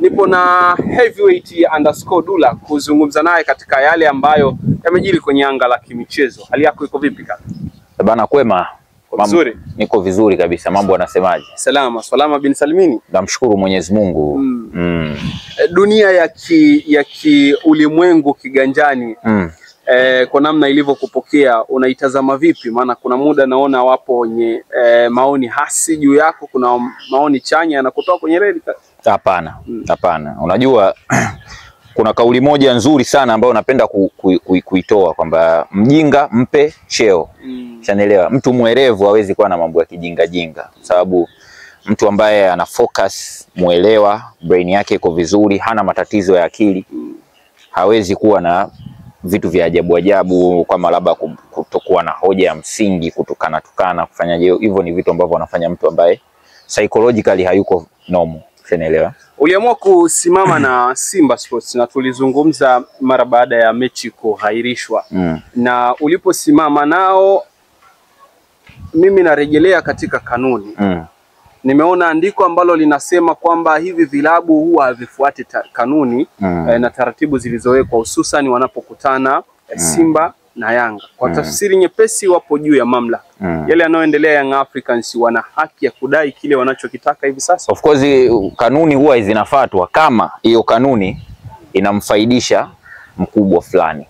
Nipo na Heavyweight_Dulla kuzungumza naye katika yale ambayo yamejiri kwenye anga la kimichezo. Hali yako iko vipi kaka? Bana kwema. Vizuri. Niko vizuri kabisa. Mambo yanasemaje? Salama bin Salimini. Namshukuru Mwenyezi Mungu. Dunia ya ulimwengu kiganjani. Kwa namna ilivyokupokea unaitazama vipi? Maana kuna muda naona wapo wenye maoni hasi juu yako, kuna maoni chanya yanakutoa kwenye reli. Hapana. Hapana. Unajua kuna kauli moja nzuri sana ambayo napenda kuitoa kwamba mjinga mpe cheo. Unaelewa? Mtu mwerevu hawezi kuwa na mambo ya kijinga jinga. Sababu mtu ambaye ana focus, muelewa, brain yake iko vizuri, hana matatizo ya akili, hawezi kuwa na vitu vya ajabu ajabu kama labda kutokuwa na hoja ya msingi, kutukana kufanyaje. Hivyo ni vitu ambavyo wanafanya mtu ambaye psychologically hayuko normal. Unaelewa? Uliamua kusimama na Simba Sports na tulizungumza mara baada ya mechi kuhairishwa. Na uliposimama nao, mimi narejelea katika kanuni. Nimeona andiko ambalo linasema kwamba hivi vilabu huwa havifuati kanuni na taratibu zilizowekwa, hususan wanapokutana Simba na Yanga. Kwa tafsiri nyepesi, wapo juu ya mamlaka. Yale yanayoendelea Young Africans wana haki ya kudai kile wanachokitaka hivi sasa. Of course kanuni huwa zinafuatwa kama hiyo kanuni inamfaidisha mkubwa fulani.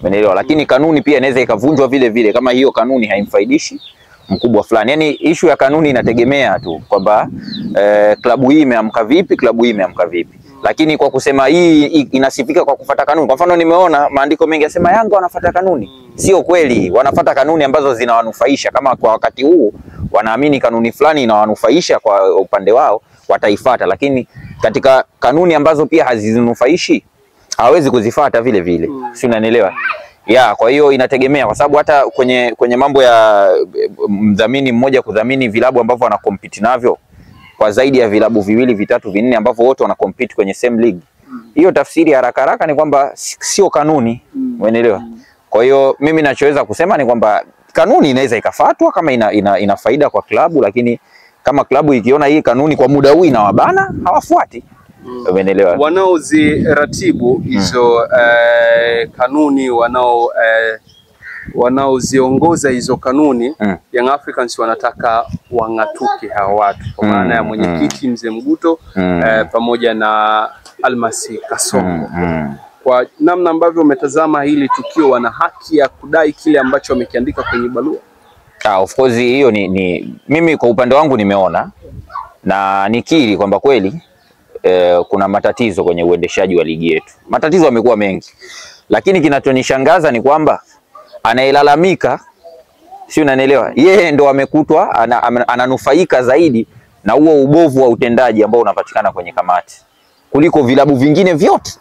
Umeelewa? Lakini kanuni pia inaweza ikavunjwa vile vile kama hiyo kanuni haimfaidishi mkubwa fulani. Yaani issue ya kanuni inategemea tu kwamba klabu hii imeamka vipi, klabu hii imeamka vipi. Lakini kwa kusema hii inasifika kwa kufuata kanuni. Kwa mfano nimeona maandiko mengi yasema Yanga wanafuata kanuni. Sio kweli. Wanafuata kanuni ambazo zinawanufaisha. Kama kwa wakati huu wanaamini kanuni fulani inawanufaisha kwa upande wao, wataifuata. Lakini katika kanuni ambazo pia hazinunufaishi, hawezi kuzifuata vile vile. Si unanielewa? Kwa hiyo inategemea, kwa sababu hata kwenye mambo ya mdhamini mmoja kudhamini vilabu ambavyo wana compete navyo kwa zaidi ya vilabu viwili vitatu vinne ambavyo wote wana compete kwenye same league. Hiyo tafsiri haraka ni kwamba sio kanuni. Umeelewa? Kwa hiyo mimi ninachoweza kusema ni kwamba kanuni inaweza ikafuatwa kama ina faida kwa klabu, lakini kama klabu ikiona hii kanuni kwa muda huu inawabana, hawafuati. Umeelewa? Wanaoziratibu hizo kanuni, wanaoziongoza hizo kanuni, Young Africans wanataka wang'atuke hawa watu, kwa maana ya mwenyekiti Mzee Mguto pamoja na Almasi Kasongo. Kwa namna ambavyo umetazama hili tukio, wana haki ya kudai kile ambacho wamekiandika kwenye barua. Of course hiyo ni mimi kwa upande wangu nimeona na nikiri kwamba kweli kuna matatizo kwenye uendeshaji wa ligi yetu. Matatizo yamekuwa mengi. Lakini kinachonishangaza ni kwamba anayelalamika, si unanielewa, yeye ndo amekutwa ananufaika zaidi na huo ubovu wa utendaji ambao unapatikana kwenye kamati kuliko vilabu vingine vyote.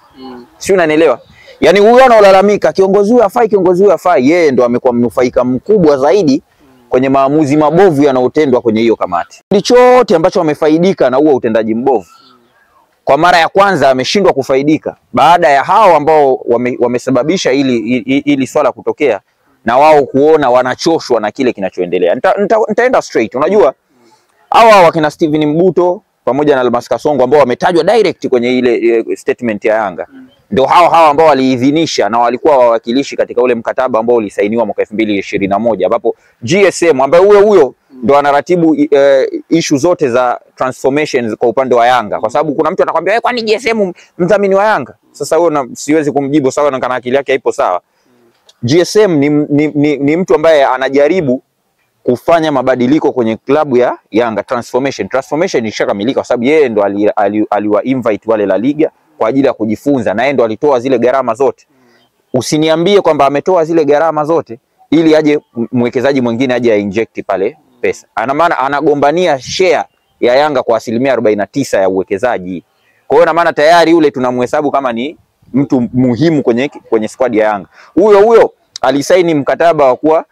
Si unanielewa? Yaani huyo analalamika kiongozi huyu afai, kiongozi huyu afai, yeye ndo amekuwa mnufaika mkubwa zaidi kwenye maamuzi mabovu yanayotendwa kwenye hiyo kamati. Chochote ambacho wamefaidika na huo utendaji mbovu, kwa mara ya kwanza ameshindwa kufaidika baada ya hao ambao wamesababisha ili swala kutokea, na wao kuona wanachoshwa na kile kinachoendelea. Nitaenda straight. Unajua hawa wakina Steven Mguto pamoja na Almasi Kasongo ambao wametajwa direct kwenye ile statement ya Yanga, ndio hawa ambao waliidhinisha na walikuwa wawakilishi katika ule mkataba ambao ulisainiwa mwaka 2021, ambapo GSM ambaye huyo ndo anaratibu issue zote za transformations kwa upande wa Yanga. Kwa sababu kuna mtu anakuambia kwani GSM mdhamini wa Yanga? Sasa huyo siwezi kumjibu sawa, na kana akili yake haipo sawa. GSM ni mtu ambaye anajaribu kufanya mabadiliko kwenye klabu ya Yanga. Transformation ishakamilika kwa sababu yeye ndo aliwa invite wale La Liga kwa ajili ya kujifunza, na yeye ndo alitoa zile gharama zote. Usiniambie kwamba ametoa zile gharama zote ili aje mwekezaji mwingine aje inject pale pesa. Ana maana anagombania share ya Yanga kwa 49% ya uwekezaji. Kwa hiyo na maana tayari yule tunamhesabu kama ni mtu muhimu kwenye squad ya Yanga. Huyo alisaini mkataba wa kuwa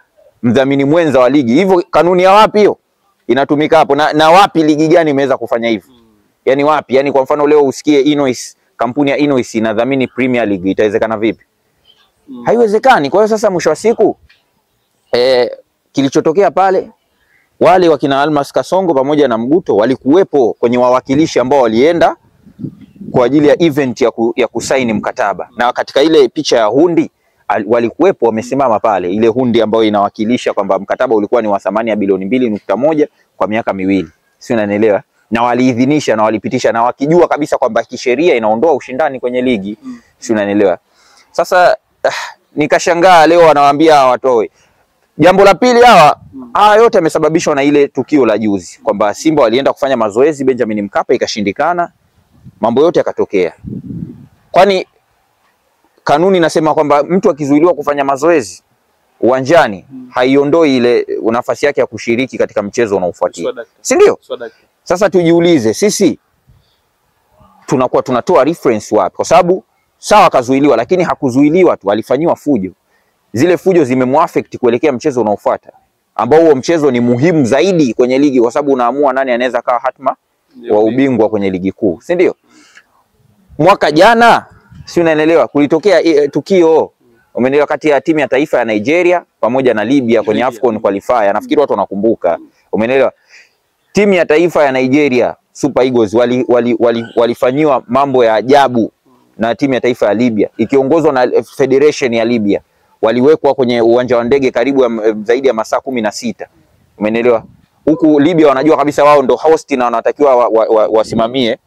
mdhamini mwenza wa ligi. Hivyo kanuni ya wapi hiyo inatumika hapo? Na wapi ligi gani imeweza kufanya hivyo? Yaani wapi? Yaani kwa mfano leo usikie Inois, kampuni ya Inois inadhamini Premier League, itawezekana vipi? Haiwezekani. Kwa hiyo sasa mwisho wa siku kilichotokea pale, wale wakina Almasi Kasongo pamoja na Mguto walikuwepo kwenye wawakilishi ambao walienda kwa ajili ya event ya kusaini mkataba, na katika ile picha ya hundi walikuwepo wamesimama pale, ile hundi ambayo inawakilisha kwamba mkataba ulikuwa ni wa thamani ya bilioni 2.1 kwa miaka miwili, sio, unanielewa? Na waliidhinisha na walipitisha, na wakijua kabisa kwamba kisheria inaondoa ushindani kwenye ligi, sio, unanielewa? Sasa nikashangaa leo wanawaambia watoe. Jambo la pili, haya yote yamesababishwa na ile tukio la juzi kwamba Simba walienda kufanya mazoezi Benjamin Mkapa ikashindikana, mambo yote yakatokea. Kwani kanuni inasema kwamba mtu akizuiliwa kufanya mazoezi uwanjani haiondoi ile nafasi yake ya kushiriki katika mchezo unaofuatia, si ndio? Sasa tujiulize sisi tunakuwa tunatoa reference wapi? Kwa sababu sawa kazuiliwa, lakini hakuzuiliwa tu, alifanyiwa fujo. Zile fujo zimemuaffect kuelekea mchezo unaofuata, ambao huo mchezo ni muhimu zaidi kwenye ligi, kwa sababu unaamua nani anaweza kawa hatma wa ubingwa kwenye ligi kuu, si ndio? Mwaka jana, si unaelewa, kulitokea tukio, umeelewa, kati ya timu ya taifa ya Nigeria pamoja na Libya kwenye AFCON qualifier. Nafikiri watu wanakumbuka, umeelewa. Timu ya taifa ya Nigeria Super Eagles walifanyiwa mambo ya ajabu na timu ya taifa ya Libya ikiongozwa na Federation ya Libya. Waliwekwa kwenye uwanja wa ndege karibu zaidi ya masaa 16, umeelewa. Huku Libya wanajua kabisa wao ndo host na wanatakiwa wasimamie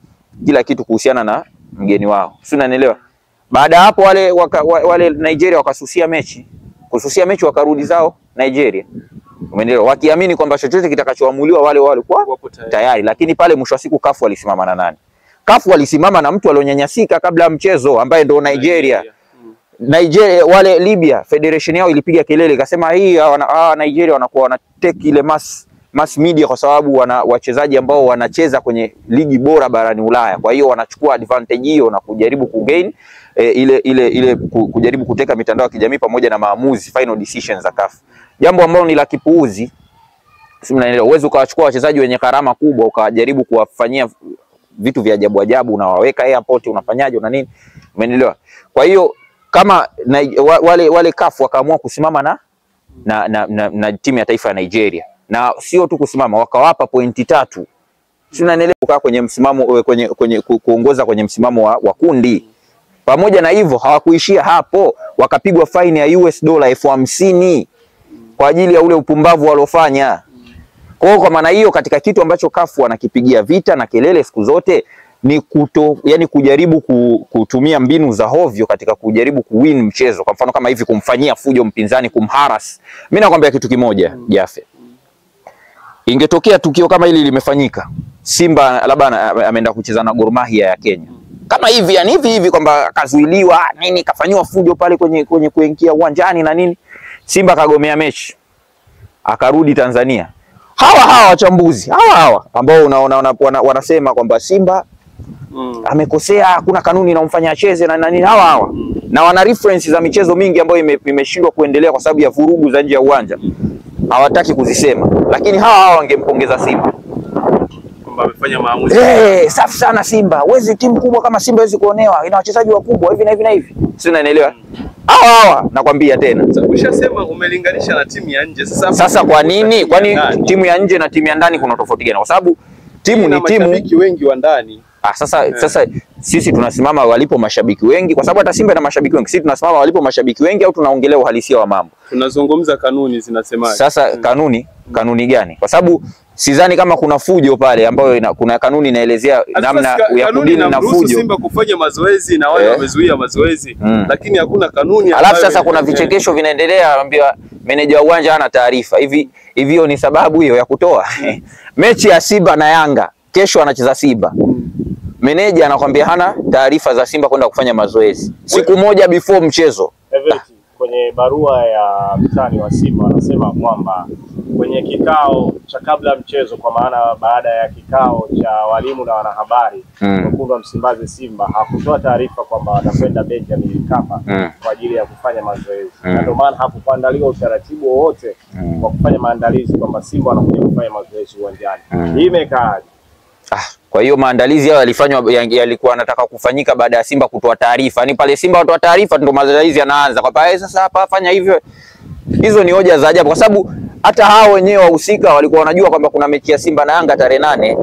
kila kitu kuhusiana na mgeni wao, si unanielewa? Baada hapo wale Nigeria wakasusia mechi, wakarudi zao Nigeria, umeelewa, wakiamini kwamba chochote kitakachoamuliwa wale walikuwa tayari. Lakini pale mwisho wa siku CAF walisimama na nani? CAF walisimama na mtu alionyanyasika kabla ya mchezo ambaye ndo Nigeria. Wale Libya Federation yao ilipiga kelele ikasema hii Nigeria wanakuwa wana take ile mass media kwa sababu wana wachezaji ambao wanacheza kwenye ligi bora barani Ulaya. Kwa hiyo wanachukua advantage hiyo na kujaribu kugain kujaribu kuteka mitandao ya kijamii pamoja na maamuzi, final decisions za CAF. Jambo ambalo ni la kipuuzi. Si mnaelewa, uwezo ukawachukua wachezaji wenye karama kubwa ukajaribu kuwafanyia vitu vya ajabu, unawaweka airport, unafanyaje na nini, umeelewa? Kwa hiyo kama wale CAF wakaamua kusimama na timu ya taifa ya Nigeria, na sio tu kusimama, wakawapa pointi 3. Si unanielewa, kukaa kwenye msimamo kuongoza kwenye msimamo wa kundi. Pamoja na hivyo hawakuishia hapo, wakapigwa faini ya $50,000 kwa ajili ya ule upumbavu walofanya. Kwa maana hiyo, katika kitu ambacho CAF wanakipigia vita na kelele siku zote ni kujaribu kutumia mbinu za hovyo katika kujaribu kuwin mchezo. Kwa mfano kama hivi, kumfanyia fujo mpinzani, kumharas. Mimi nakwambia kitu kimoja, Jafe. Ingetokea tukio kama hili limefanyika, Simba labda ameenda kucheza na Gor Mahia ya Kenya, kama hivi, yani hivi kwamba kazuiliwa nini, kafanywa fujo pale kwenye kuingia uwanjani na nini, Simba kagomea mechi akarudi Tanzania, hawa wachambuzi hawa ambao wanasema kwamba Simba amekosea, hakuna kanuni inamfanya acheze na nini, hawa na wana reference za michezo mingi ambayo imeshindwa kuendelea kwa sababu ya vurugu za nje ya uwanja, hawataki kuzisema, lakini hawa wangempongeza Simba kwamba amefanya maamuzi. Safi sana Simba. Wezi timu kubwa kama Simba hawezi kuonewa, ina wachezaji wakubwa hivi na hivi na hivi. Si unaelewa? Hawa nakwambia tena. Ushasema umelinganisha na timu ya nje. Sasa kwa nini? Kwani timu ya nje na timu ya ndani kuna tofauti gani? Kwa sababu timu ni timu. Mashabiki wengi wa ndani. Sasa sisi tunasimama walipo mashabiki wengi, kwa sababu hata Simba ina mashabiki wengi. Sisi tunasimama walipo mashabiki wengi, au tunaongelea uhalisia wa mambo? Tunazungumza kanuni zinasemaje. Sasa kanuni gani? Kwa sababu sidhani kama kuna fujo pale ambayo kuna kanuni inaelezea namna ya kudili na fujo. Simba kufanya mazoezi na wao wamezuia mazoezi, lakini hakuna kanuni. Alafu sasa kuna vichekesho vinaendelea, anambia meneja wa uwanja hana taarifa. Hivyo ni sababu hiyo ya kutoa mechi ya Simba na Yanga kesho anacheza Simba. Meneja anakuambia hana taarifa za Simba kwenda kufanya mazoezi siku moja before mchezo. Kwenye barua ya mtani wa Simba anasema kwamba kwenye kikao cha kabla mchezo, kwa maana baada ya kikao cha walimu na wanahabari, wekundu wa Msimbazi Simba hakutoa taarifa kwamba watakwenda Benjamin Mkapa kwa ajili ya kufanya mazoezi. Na ndio maana hakuandaliwa utaratibu wowote wa kufanya maandalizi kwamba Simba wanakuja kufanya mazoezi uwanjani. Hii imekaaje? Kwa hiyo maandalizi yao yalikuwa yanataka kufanyika baada ya Simba kutoa taarifa. Yaani pale Simba watoa taarifa ndio maandalizi yanaanza. Kwa pale sasa hapa fanya hivyo. Hizo ni hoja za ajabu, kwa sababu hata hao wenyewe wahusika walikuwa wanajua kwamba kuna mechi ya Simba na Yanga tarehe 8.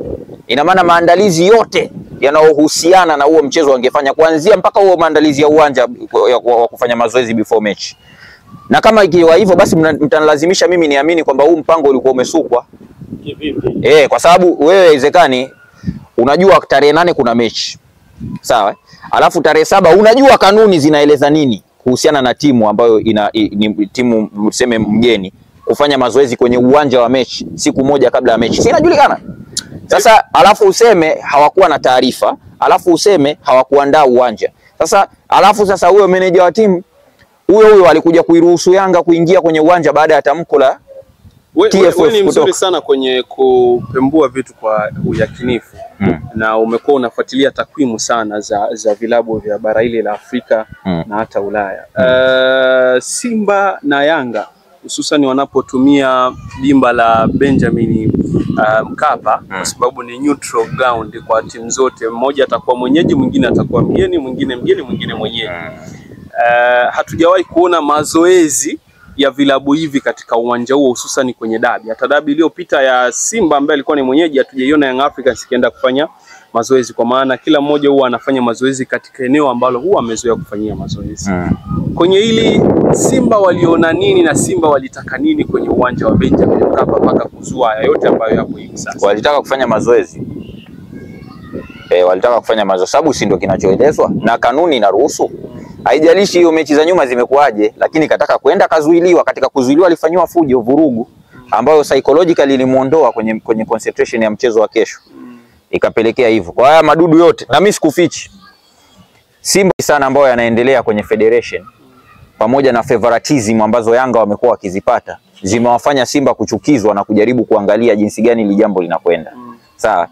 Ina maana maandalizi yote yanayohusiana na huo mchezo wangefanya kuanzia mpaka huo maandalizi ya uwanja wa kufanya mazoezi before match. Na kama ikiwa hivyo basi mtanilazimisha mimi niamini kwamba huu mpango ulikuwa umesukwa. Kivipi? Kwa sababu wewe haiwezekani unajua tarehe 8 kuna mechi. Sawa? Alafu tarehe 7 unajua kanuni zinaeleza nini kuhusiana na timu ambayo ni timu tuseme mgeni kufanya mazoezi kwenye uwanja wa mechi siku moja kabla ya mechi. Si inajulikana? Sasa alafu useme hawakuwa na taarifa, alafu useme hawakuandaa uwanja. Sasa huyo meneja wa timu huyo alikuja kuiruhusu Yanga kuingia kwenye uwanja baada ya tamko la TFF. Wewe ni mzuri sana kwenye kupembua vitu kwa uyakinifu. Na umekuwa unafuatilia takwimu sana za vilabu vya bara hili la Afrika na hata Ulaya. Simba na Yanga hususan wanapotumia dimba la Benjamin Mkapa kwa sababu ni neutral ground kwa timu zote, mmoja atakuwa mwenyeji, mwingine atakuwa mgeni, mwingine mwenyeji. Hatujawahi kuona mazoezi ya vilabu hivi katika uwanja huo hususan kwenye dabi. Hata dabi iliyopita ya Simba ambaye alikuwa ni mwenyeji hatujaiona Young Africans ikienda kufanya mazoezi, kwa maana kila mmoja huwa anafanya mazoezi katika eneo ambalo huwa amezoea kufanyia mazoezi. Kwenye hili Simba waliona nini na Simba walitaka nini kwenye uwanja wa Benjamin Mkapa mpaka kuzua yote ambayo yapo hivi sasa? Walitaka kufanya mazoezi. Walitaka kufanya mazoezi sababu si ndio kinachoelezwa na kanuni inaruhusu. Haijalishi hiyo mechi za nyuma zimekuaje, lakini kataka kwenda kazuiliwa. Katika kuzuiliwa alifanywa fujo, vurugu ambayo psychologically ilimuondoa kwenye concentration ya mchezo wa kesho. Ikapelekea hivyo. Kwa haya madudu yote, na mimi sikufichi, Simba sana ambayo yanaendelea kwenye federation pamoja na favoritism ambazo Yanga wamekuwa wakizipata zimewafanya Simba kuchukizwa na kujaribu kuangalia jinsi gani ili jambo linakwenda. Sawa?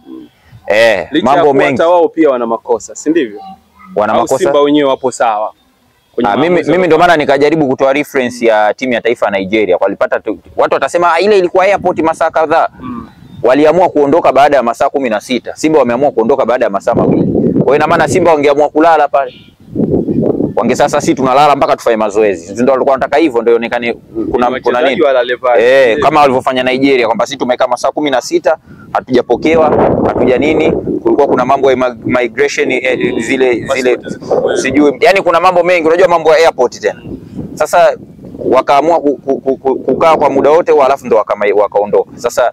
Mambo mengi. Hata wao pia wana makosa, si ndivyo? Wana makosa. Simba wenyewe wapo sawa. Mimi ndio maana nikajaribu kutoa reference ya timu ya taifa ya Nigeria. Walipata watu watasema ile ilikuwa airport masaa kadhaa. Waliamua kuondoka baada ya masaa 16. Simba wameamua kuondoka baada ya masaa 2. Kwa hiyo ina maana Simba wangeamua kulala pale. Sasa sisi tunalala mpaka tufanye mazoezi. Ndio walikuwa wanataka hivyo, ndio ionekane kuna nini. Kama walivyofanya Nigeria kwamba sisi tumekaa masaa 16 hatujapokewa, hatuja nini. Kulikuwa kuna mambo ya migration zile sijui, yani kuna mambo mengi, unajua mambo ya airport tena. Sasa wakaamua kukaa kwa muda wote alafu ndo wakaondoka. Sasa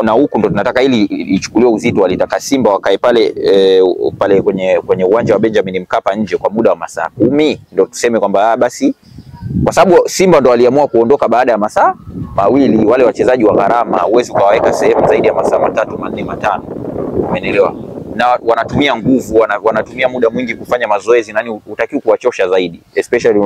na huku ndo tunataka ili ichukuliwe uzito, walitaka Simba wakae pale kwenye uwanja wa Benjamin Mkapa nje kwa muda wa masaa 10, ndio tuseme kwamba basi, kwa sababu Simba ndo waliamua kuondoka baada ya masaa 2. Wale wachezaji wa gharama huwezi ukawaweka sehemu zaidi ya masaa 3, 4, 5. Umeelewa? Na wanatumia nguvu, wanatumia muda mwingi kufanya mazoezi, nani utakiwa kuwachosha zaidi, especially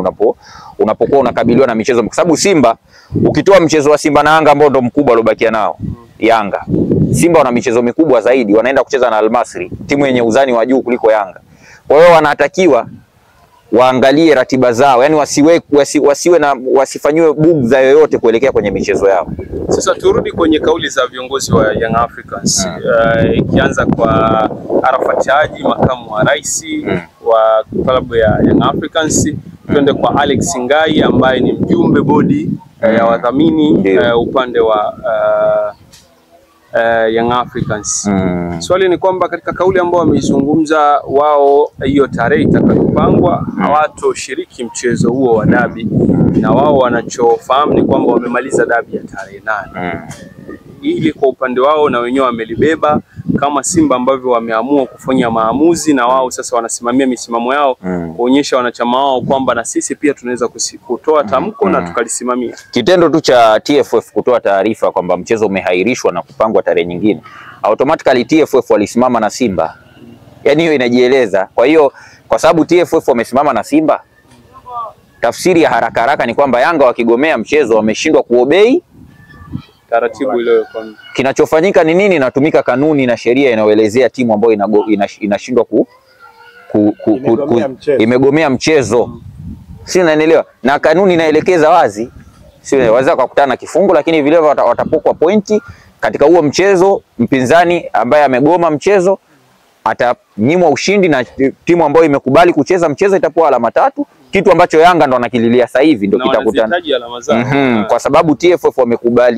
unapokuwa unakabiliwa na michezo, kwa sababu Simba ukitoa mchezo wa Simba na Yanga ambao ndo mkubwa aliobakia nao Yanga, Simba wana michezo mikubwa zaidi, wanaenda kucheza na Al Masry, timu yenye uzani wa juu kuliko Yanga. Kwa hiyo wanatakiwa waangalie ratiba zao, yani wasifanywe bugdha yoyote kuelekea kwenye michezo yao. Sasa turudi kwenye kauli za viongozi wa Young Africans. Ikianza kwa Arafat Haji, makamu wa rais wa klabu ya Young Africans, twende kwa Alex Ngai ambaye ni mjumbe bodi ya wadhamini upande wa Young Africans. Swali ni kwamba katika kauli ambao wameizungumza wao, hiyo tarehe itakayopangwa hawatoshiriki mchezo huo wa dabi, na wao wanachofahamu ni kwamba wamemaliza dabi ya tarehe 8. Ili kwa upande wao na wenyewe wamelibeba kama Simba ambavyo wameamua kufanya maamuzi, na wao sasa wanasimamia misimamo yao kuonyesha wanachama wao kwamba na sisi pia tunaweza kutoa tamko na tukalisimamia. Kitendo tu cha TFF kutoa taarifa kwamba mchezo umehairishwa na kupangwa tarehe nyingine, automatically TFF walisimama na Simba. Yaani hiyo inajieleza. Kwa hiyo kwa sababu TFF wamesimama na Simba, tafsiri ya haraka haraka ni kwamba Yanga wakigomea mchezo wameshindwa kuobei taratibu ile. Kinachofanyika ni nini? Inatumika kanuni na sheria inayoelezea timu ambayo inashindwa imegomea mchezo. Si unaelewa? Na kanuni inaelekeza wazi. Si waweza kukutana na kifungu, lakini vile watapokwa pointi katika huo mchezo. Mpinzani ambaye amegoma mchezo atanyimwa ushindi, na timu ambayo imekubali kucheza mchezo itapewa alama 3, kitu ambacho Yanga ndo anakililia sasa hivi ndio kitakutana. Kwa sababu TFF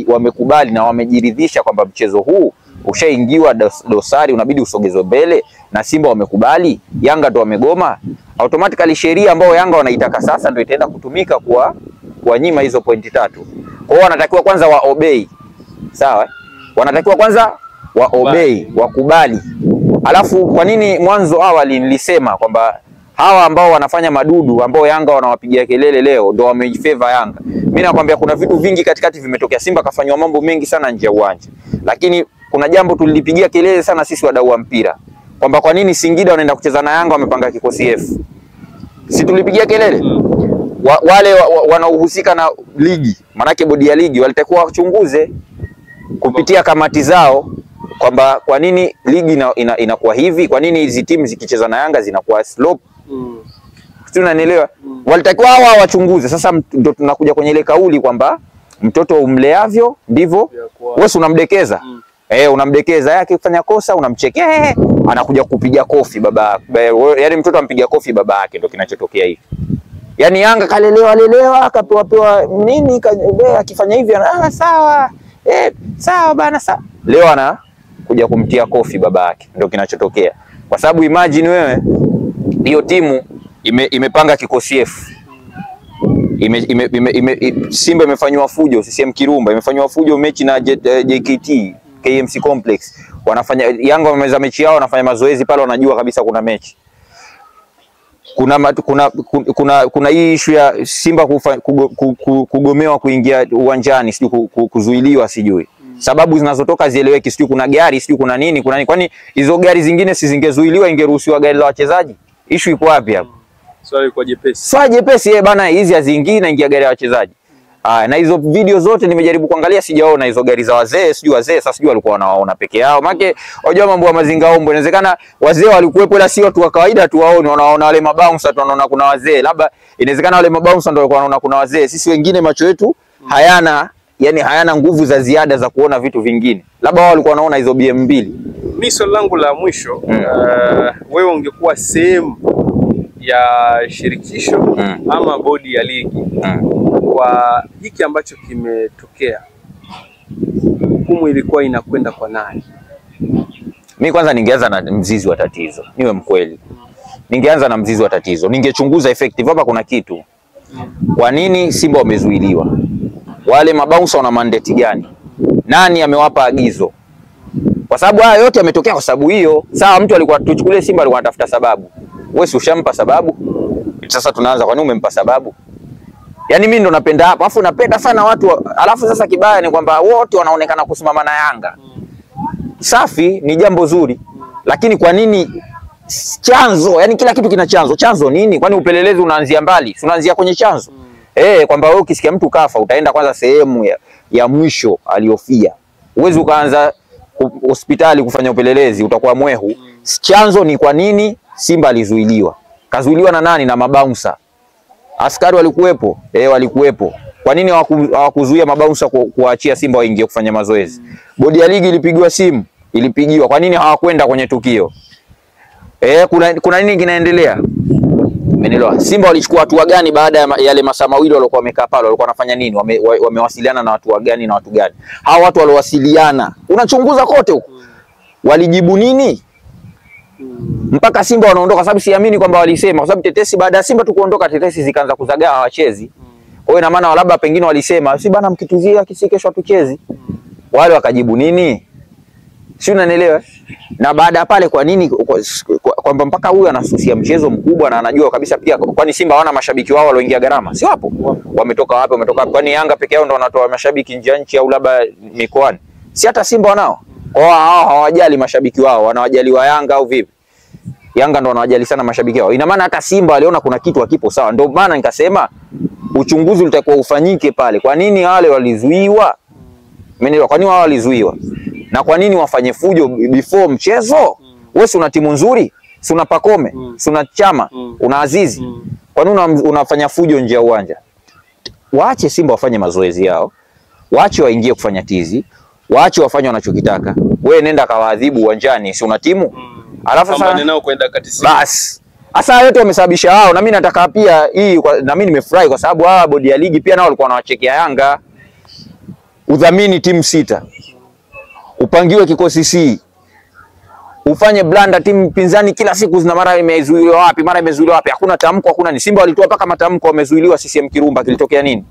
wamekubali na wamejiridhisha kwamba mchezo huu ushaingiwa dosari, unabidi usogezwe mbele, na Simba wamekubali, Yanga ndo wamegoma, automatically sheria ambayo Yanga wanaitaka sasa ndio itaenda kutumika kuwanyima hizo pointi 3. Kwa hiyo wanatakiwa kwanza wa obey. Sawa? Wanatakiwa kwanza wa obey, wakubali. Alafu kwa nini mwanzo awali nilisema kwamba hawa ambao wanafanya madudu ambao Yanga wanawapigia kelele leo ndio wamejifavor Yanga. Mimi nakwambia kuna vitu vingi katikati vimetokea. Simba kafanywa mambo mengi sana nje ya uwanja. Lakini kuna jambo tulilipigia kelele sana sisi wadau wa mpira. Kwamba kwa nini Singida wanaenda kucheza na Yanga wamepanga kikosi F? Si tulipigia kelele? Wale wanaohusika na ligi, manake bodi ya ligi walitakiwa wachunguze kupitia kamati zao kwamba kwa nini ligi inakuwa hivi, kwa nini hizi timu zikicheza na Yanga zinakuwa slope. Tunanielewa? Walitakiwa hawa wachunguze. Sasa ndio tunakuja kwenye ile kauli kwamba mtoto umleavyo ndivyo wewe unamdekeza. Unamdekeza yake akifanya kosa unamchekea, anakuja kupiga kofi baba. Yaani mtoto ampiga kofi baba yake, ndio kinachotokea hivi. Yaani Yanga kalelewa akapewa nini akifanya hivi sawa. Sawa bana sawa. Leo anakuja kumtia kofi baba yake, ndio kinachotokea. Kwa sababu imagine wewe hiyo timu imepanga kikosi F. Simba imefanywa fujo, CCM Kirumba imefanywa fujo mechi na JKT KMC Complex. Yanga wameza mechi yao, wanafanya mazoezi pale, wanajua kabisa kuna mechi. Kuna hii issue ya Simba kugomewa kuingia uwanjani, sijui kuzuiliwa, sijui. Sababu zinazotoka zieleweki, sijui kuna gari, sijui kuna nini. Kwani hizo gari zingine si zingezuiliwa, ingeruhusiwa gari la wachezaji? Issue iko wapi hapo? Swali kwa jepesi. Swali jepesi bana, hizi haziingii na ingia gari ya wachezaji. Na hizo video zote nimejaribu kuangalia, sijaona hizo gari za wazee, sasa sijui walikuwa wanawaona peke yao. Maana unajua mambo ya mazingaombo, inawezekana wazee walikuwepo ila si watu wa kawaida tu waone, wanaona wale mabouncer tu wanaona kuna wazee. Labda inawezekana wale mabouncer ndio walikuwa wanaona kuna wazee. Sisi wengine macho yetu hayana nguvu za ziada za kuona vitu vingine. Labda wao walikuwa wanaona hizo BM2. Mimi swali langu la mwisho, wewe ungekuwa sehemu ya shirikisho ama bodi ya ligi kwa hiki ambacho kimetokea, hukumu ilikuwa inakwenda kwa nani? Mimi kwanza ningeanza na mzizi wa tatizo, niwe mkweli. Ningeanza na mzizi wa tatizo, ningechunguza effective hapa kuna kitu. Kwa nini Simba wamezuiliwa? Wale mabouncer wana mandate gani? Nani amewapa agizo? Kwa sababu haya yote yametokea kwa sababu hiyo. Sawa, mtu alikuwa tuchukulie Simba alikuwa anatafuta sababu. Wewe si ushampa sababu? Sasa tunaanza kwa nini umempa sababu? Yaani mimi ndo napenda hapa. Alafu napenda sana watu. Alafu sasa kibaya ni kwamba wote wanaonekana kusimama na Yanga. Safi, ni jambo zuri. Lakini kwa nini chanzo? Yaani kila kitu kina chanzo. Chanzo nini? Kwani upelelezi unaanzia mbali? Unaanzia kwenye chanzo. Kwamba wewe ukisikia mtu kafa utaenda kwanza sehemu ya mwisho aliyofia. Uwezi ukaanza hospitali kufanya upelelezi, utakuwa mwehu. Chanzo ni kwa nini Simba alizuiliwa? Kazuiliwa na nani? Na mabouncer. Askari walikuwepo? Walikuwepo. Kwa nini hawakuzuia mabouncer kuachia Simba waingie kufanya mazoezi? Bodi ya ligi ilipigwa simu, ilipigiwa. Kwa nini hawakwenda kwenye tukio? Kuna nini kinaendelea? Umeelewa? Simba walichukua hatua gani baada ya yale masaa mawili walikuwa wamekaa pale? Walikuwa wanafanya nini? Wamewasiliana na watu gani na watu gani? Hao watu waliowasiliana, unachunguza kote huko. Walijibu nini? Mpaka Simba wanaondoka, sababu siamini kwamba walisema, kwa sababu tetesi baada ya Simba tu kuondoka tetesi zikaanza kuzagaa hawachezi. Kwa hiyo ina maana labda pengine walisema, si bana mkituzia kisi kesho hatuchezi. Wale wakajibu nini? Si unanielewa? Na baada ya pale kwa nini kwamba mpaka huyu anasusia mchezo mkubwa na anajua kabisa pia, kwani Simba hawana mashabiki wao walioingia gharama? Si wapo? Wametoka wapi? Wametoka kwani Yanga peke yao ndio wanatoa mashabiki nje ya nchi au labda mikoani? Si hata Simba wanao. Kwa hao hawajali mashabiki wao, wanawajali wa Yanga au vipi? Yanga ndio wanawajali sana mashabiki wao. Ina maana hata Simba waliona kuna kitu hakipo sawa. Ndio maana nikasema uchunguzi utakuwa ufanyike pale. Kwa nini wale walizuiwa? Umeelewa? Kwa nini wao walizuiwa? Na kwa nini wafanye fujo before mchezo? Wewe si una timu nzuri? Si una Pakome? Si una Chama? Una Azizi? Kwa nini unafanya fujo nje ya uwanja? Waache Simba wafanye mazoezi yao. Waache waingie kufanya tizi. Waache wafanye wanachokitaka. Wewe nenda kawaadhibu uwanjani, si una timu? Alafu sasa nao kwenda kati bas. Asa yote wamesababisha hao, na mimi nataka pia hii na mimi nimefurahi kwa sababu hawa bodi ya ligi pia nao walikuwa wanawachekea Yanga. Udhamini timu 6. upangiwe kikosi C, ufanye blanda, timu pinzani kila siku zina mara imezuiliwa wapi, mara imezuiliwa wapi, hakuna tamko, hakuna ni. Simba walitoa paka matamko wamezuiliwa CCM Kirumba, kilitokea nini?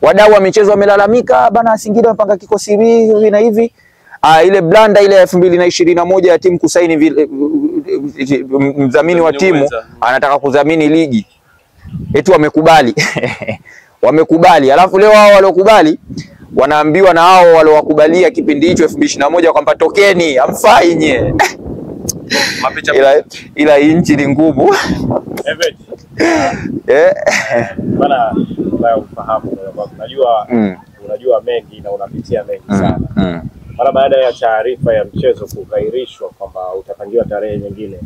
Wadau wa michezo wamelalamika, bana Singida wamepanga kikosi hivi na hivi. Ile blanda ile ya 2021 ya timu kusaini mdhamini wa timu anataka kudhamini ligi. Eti wamekubali. Wamekubali. Alafu leo hao waliokubali wanaambiwa na hao waliowakubalia kipindi hicho 2021 kwamba tokeni, hamfai nye. Ila inchi ni ngumu. Bana, ufahamu unajua mengi na unapitia mengi sana. Mara baada ya taarifa ya mchezo kukairishwa kwamba utapangiwa tarehe nyingine,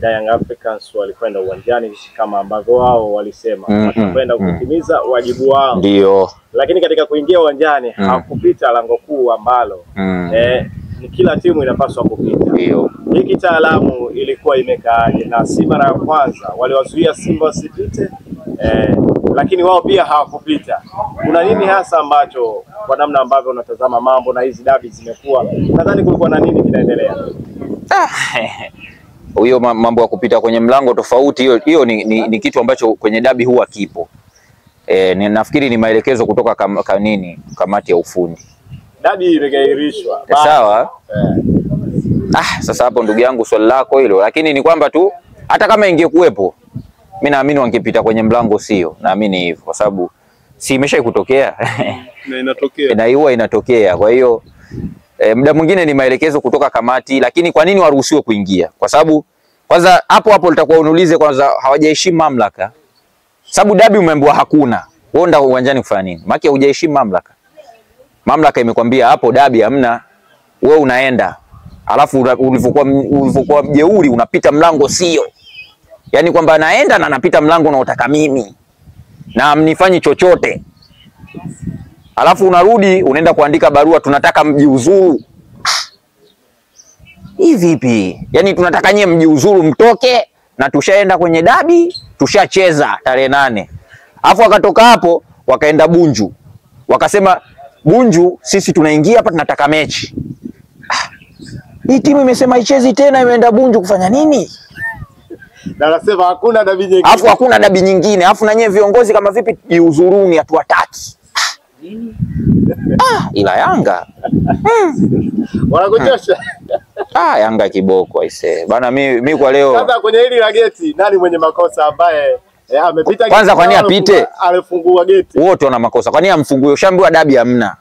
Young Africans walikwenda uwanjani kama ambavyo wao walisema watakwenda kutimiza wajibu wao. Ndio. Lakini katika kuingia uwanjani hakupita lango kuu ambalo kila timu inapaswa kupita. Ndio. Hii kitaalamu ilikuwa imekaaje? Na si mara ya kwanza waliwazuia Simba wasipite, lakini wao pia hawakupita. Kuna nini hasa ambacho, kwa namna ambavyo unatazama mambo na hizi dabi zimekuwa, nadhani kulikuwa na nini kinaendelea? Hiyo mambo ya kupita kwenye mlango tofauti, hiyo ni kitu ambacho kwenye dabi huwa kipo. Nafikiri ni maelekezo kutoka kamati ya ufundi. Dabi imegairishwa. Sawa. Sasa hapo ndugu yangu swali lako hilo, lakini ni kwamba tu hata kama ingekuwepo mimi naamini wangepita kwenye mlango, sio? Naamini hivyo kwa sababu si imesha kutokea. Na inatokea. Na huwa inatokea. Kwa hiyo muda mwingine ni maelekezo kutoka kamati, lakini kwa nini waruhusiwe kuingia? Kwa sababu kwanza hapo litakuwa uniulize kwanza hawajaheshimu mamlaka. Sababu dabi umeambiwa hakuna. Wewe ndio uwanjani kufanya nini? Maana hujaheshimu mamlaka. Mamlaka imekwambia hapo dabi hamna. Wewe unaenda. Alafu ulivyokuwa mjeuri unapita mlango sio. Yaani kwamba naenda na napita mlango unaotaka mimi. Na mnifanyi chochote. Alafu unarudi unaenda kuandika barua tunataka mjiuzuru. Hii vipi? Yaani tunataka nyie mjiuzuru mtoke na tushaenda kwenye dabi, tushacheza tarehe 8. Alafu wakatoka hapo wakaenda Bunju. Wakasema Bunju sisi tunaingia hapa tunataka mechi. Hii timu imesema ichezi tena, imeenda Bunju kufanya nini? Na nasema hakuna dabi nyingine. Alafu hakuna dabi nyingine. Alafu na nyewe viongozi kama vipi jiuzuruni hatuwataki. Ila Yanga wanakuchosha. Yanga kiboko aisee. Bana mimi kwa leo. Sasa kwenye hili la geti nani mwenye makosa ambaye amepita? Kwanza kwa nini apite? Alifungua geti. Wote wana makosa. Kwa nini amfungue? Ushaambiwa dabi hamna.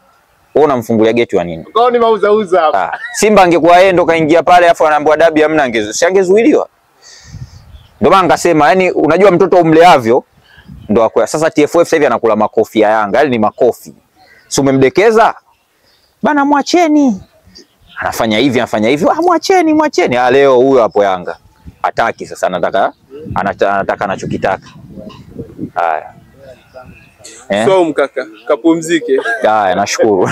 Wewe unamfungulia geti wa nini? Kwa nini mauza hapa? Simba angekuwa yeye ndo kaingia pale afu anaambiwa dabi hamna, angezuiliwa. Ndio maana ngasema yani unajua mtoto umleavyo ndo akwa. Sasa TFF sasa hivi anakula makofi ya Yanga. Yaani ni makofi. Si umemdekeza? Bana mwacheni. Anafanya hivi. Mwacheni. Leo huyo hapo Yanga. Hataki sasa anataka anachokitaka. Haya. So mkaka, kapumzike. Haya, nashukuru.